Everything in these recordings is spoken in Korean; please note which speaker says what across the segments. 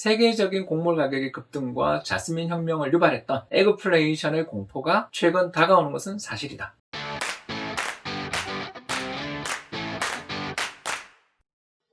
Speaker 1: 세계적인 곡물 가격의 급등과 자스민 혁명을 유발했던 에그플레이션의 공포가 최근 다가오는 것은 사실이다.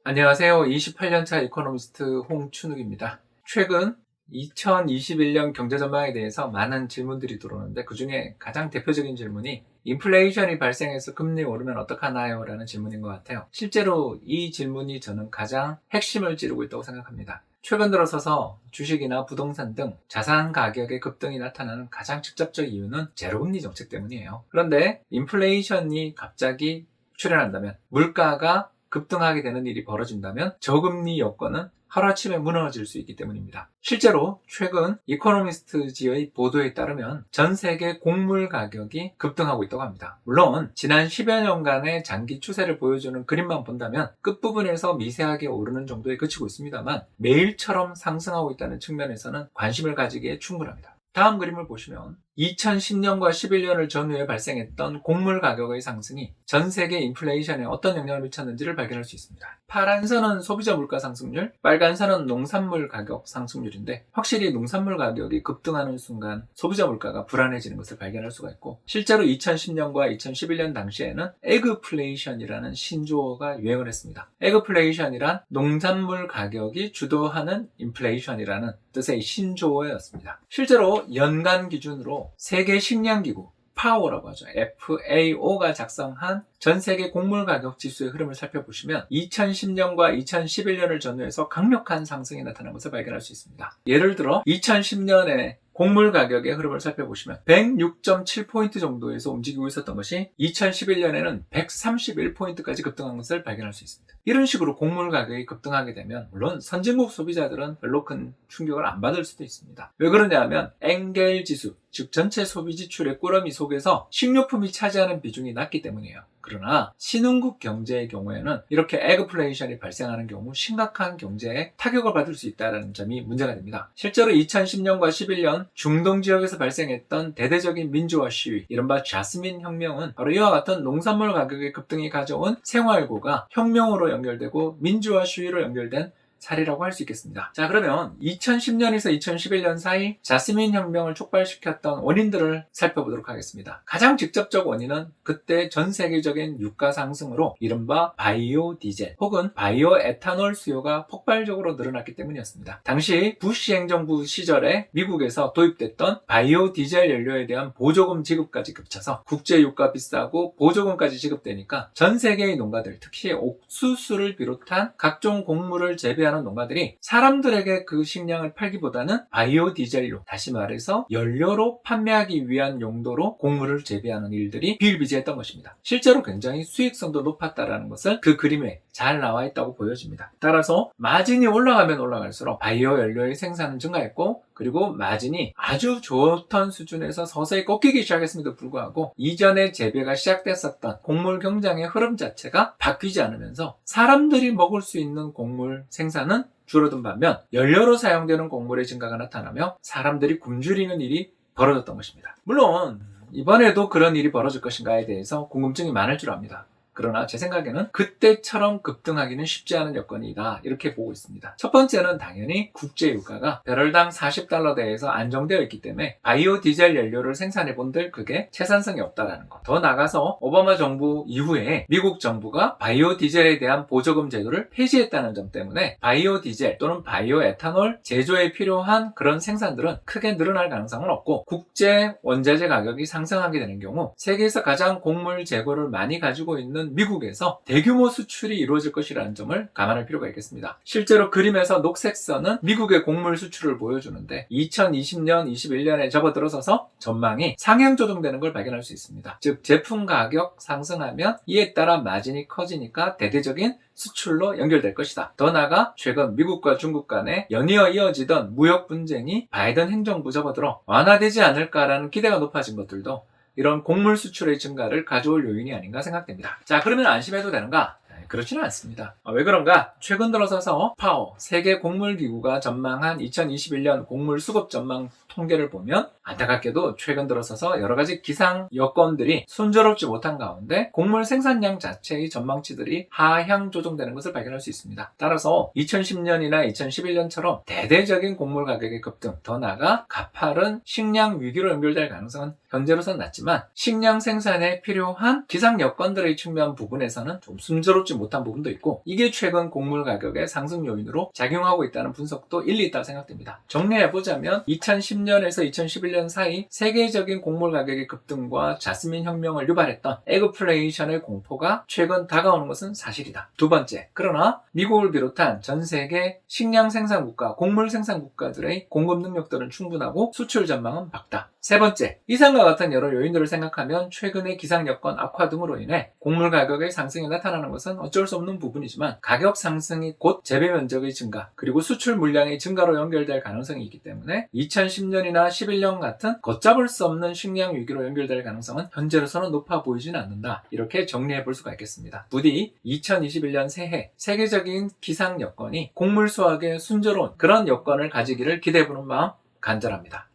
Speaker 1: 안녕하세요. 28년차 이코노미스트 홍춘욱입니다. 최근 2021년 경제 전망에 대해서 많은 질문들이 들어오는데 그 중에 가장 대표적인 질문이 인플레이션이 발생해서 금리 오르면 어떡하나요? 라는 질문인 것 같아요. 실제로 이 질문이 저는 가장 핵심을 찌르고 있다고 생각합니다. 최근 들어서서 주식이나 부동산 등 자산 가격의 급등이 나타나는 가장 직접적 이유는 제로금리 정책 때문이에요. 그런데 인플레이션이 갑자기 출현한다면, 물가가 급등하게 되는 일이 벌어진다면 저금리 여건은 하루아침에 무너질 수 있기 때문입니다. 실제로 최근 이코노미스트지의 보도에 따르면 전 세계 곡물 가격이 급등하고 있다고 합니다. 물론 지난 10여 년간의 장기 추세를 보여주는 그림만 본다면 끝부분에서 미세하게 오르는 정도에 그치고 있습니다만 매일처럼 상승하고 있다는 측면에서는 관심을 가지기에 충분합니다. 다음 그림을 보시면 2010년과 11년을 전후에 발생했던 곡물 가격의 상승이 전 세계 인플레이션에 어떤 영향을 미쳤는지를 발견할 수 있습니다. 파란 선은 소비자 물가 상승률, 빨간 선은 농산물 가격 상승률인데 확실히 농산물 가격이 급등하는 순간 소비자 물가가 불안해지는 것을 발견할 수가 있고, 실제로 2010년과 2011년 당시에는 에그플레이션이라는 신조어가 유행을 했습니다. 에그플레이션이란 농산물 가격이 주도하는 인플레이션이라는 뜻의 신조어였습니다. 실제로 연간 기준으로 세계 식량기구 파오라고 하죠. FAO가 작성한 전 세계 곡물 가격 지수의 흐름을 살펴보시면 2010년과 2011년을 전후해서 강력한 상승이 나타난 것을 발견할 수 있습니다. 예를 들어 2010년에 곡물 가격의 흐름을 살펴보시면 106.7포인트 정도에서 움직이고 있었던 것이 2011년에는 131포인트까지 급등한 것을 발견할 수 있습니다. 이런 식으로 곡물 가격이 급등하게 되면 물론 선진국 소비자들은 별로 큰 충격을 안 받을 수도 있습니다. 왜 그러냐 하면 엔겔 지수, 즉 전체 소비 지출의 꾸러미 속에서 식료품이 차지하는 비중이 낮기 때문이에요. 그러나 신흥국 경제의 경우에는 이렇게 에그플레이션이 발생하는 경우 심각한 경제에 타격을 받을 수 있다는 점이 문제가 됩니다. 실제로 2010년과 11년 중동 지역에서 발생했던 대대적인 민주화 시위, 이른바 자스민 혁명은 바로 이와 같은 농산물 가격의 급등이 가져온 생활고가 혁명으로 연결되고 민주화 시위로 연결된 사례라고 할 수 있겠습니다. 자, 그러면 2010년에서 2011년 사이 자스민 혁명을 촉발시켰던 원인들을 살펴보도록 하겠습니다. 가장 직접적 원인은 그때 전 세계적인 유가 상승으로 이른바 바이오 디젤 혹은 바이오 에탄올 수요가 폭발적으로 늘어났기 때문이었습니다. 당시 부시 행정부 시절에 미국에서 도입됐던 바이오 디젤 연료에 대한 보조금 지급까지 겹쳐서 국제 유가 비싸고 보조금까지 지급되니까 전 세계의 농가들, 특히 옥수수를 비롯한 각종 곡물을 재배하는 농가들이 사람들에게 그 식량을 팔기보다는 바이오 디젤로, 다시 말해서 연료로 판매하기 위한 용도로 곡물을 재배하는 일들이 비일비재했던 것입니다. 실제로 굉장히 수익성도 높았다는 것을 그 그림에 잘 나와 있다고 보여집니다. 따라서 마진이 올라가면 올라갈수록 바이오 연료의 생산은 증가했고, 그리고 마진이 아주 좋던 수준에서 서서히 꺾이기 시작했음에도 불구하고 이전에 재배가 시작됐었던 곡물 경장의 흐름 자체가 바뀌지 않으면서 사람들이 먹을 수 있는 곡물 생산은 줄어든 반면 연료로 사용되는 곡물의 증가가 나타나며 사람들이 굶주리는 일이 벌어졌던 것입니다. 물론 이번에도 그런 일이 벌어질 것인가에 대해서 궁금증이 많을 줄 압니다. 그러나 제 생각에는 그때처럼 급등하기는 쉽지 않은 여건이다, 이렇게 보고 있습니다. 첫 번째는 당연히 국제 유가가 배럴당 40달러대에서 안정되어 있기 때문에 바이오 디젤 연료를 생산해 본들 그게 채산성이 없다라는 것. 더 나아가서 오바마 정부 이후에 미국 정부가 바이오 디젤에 대한 보조금 제도를 폐지했다는 점 때문에 바이오 디젤 또는 바이오 에탄올 제조에 필요한 그런 생산들은 크게 늘어날 가능성은 없고, 국제 원자재 가격이 상승하게 되는 경우 세계에서 가장 곡물 재고를 많이 가지고 있는 미국에서 대규모 수출이 이루어질 것이라는 점을 감안할 필요가 있겠습니다. 실제로 그림에서 녹색 선은 미국의 곡물 수출을 보여주는데 2020년, 21년에 접어들어서서 전망이 상향 조정되는 걸 발견할 수 있습니다. 즉 제품 가격 상승하면 이에 따라 마진이 커지니까 대대적인 수출로 연결될 것이다. 더 나아가 최근 미국과 중국 간에 연이어 이어지던 무역 분쟁이 바이든 행정부 접어들어 완화되지 않을까라는 기대가 높아진 것들도 이런 곡물 수출의 증가를 가져올 요인이 아닌가 생각됩니다. 자, 그러면 안심해도 되는가? 그렇지는 않습니다. 왜 그런가? 최근 들어서서 파오, 세계 곡물기구가 전망한 2021년 곡물 수급 전망 통계를 보면 안타깝게도 최근 들어서서 여러 가지 기상 여건들이 순조롭지 못한 가운데 곡물 생산량 자체의 전망치들이 하향 조정되는 것을 발견할 수 있습니다. 따라서 2010년이나 2011년처럼 대대적인 곡물 가격의 급등, 더 나아가 가파른 식량 위기로 연결될 가능성은 현재로서는 낮지만 식량 생산에 필요한 기상 여건들의 측면 부분에서는 좀 순조롭지 못한 부분도 있고 이게 최근 곡물 가격의 상승 요인으로 작용하고 있다는 분석도 일리 있다고 생각됩니다. 정리해보자면 2010년에서 2011년 사이 세계적인 곡물 가격의 급등과 자스민 혁명을 유발했던 에그플레이션의 공포가 최근 다가오는 것은 사실이다. 두 번째, 그러나 미국을 비롯한 전 세계 식량 생산 국가, 곡물 생산 국가들의 공급 능력들은 충분하고 수출 전망은 밝다. 세 번째, 이상과 같은 여러 요인들을 생각하면 최근의 기상 여건 악화 등으로 인해 곡물 가격의 상승이 나타나는 것은 어쩔 수 없는 부분이지만 가격 상승이 곧 재배 면적의 증가 그리고 수출 물량의 증가로 연결될 가능성이 있기 때문에 2010년이나 11년 같은 걷잡을 수 없는 식량 위기로 연결될 가능성은 현재로서는 높아 보이지는 않는다. 이렇게 정리해 볼 수가 있겠습니다. 부디 2021년 새해 세계적인 기상 여건이 곡물 수확에 순조로운 그런 여건을 가지기를 기대해 보는 마음 간절합니다.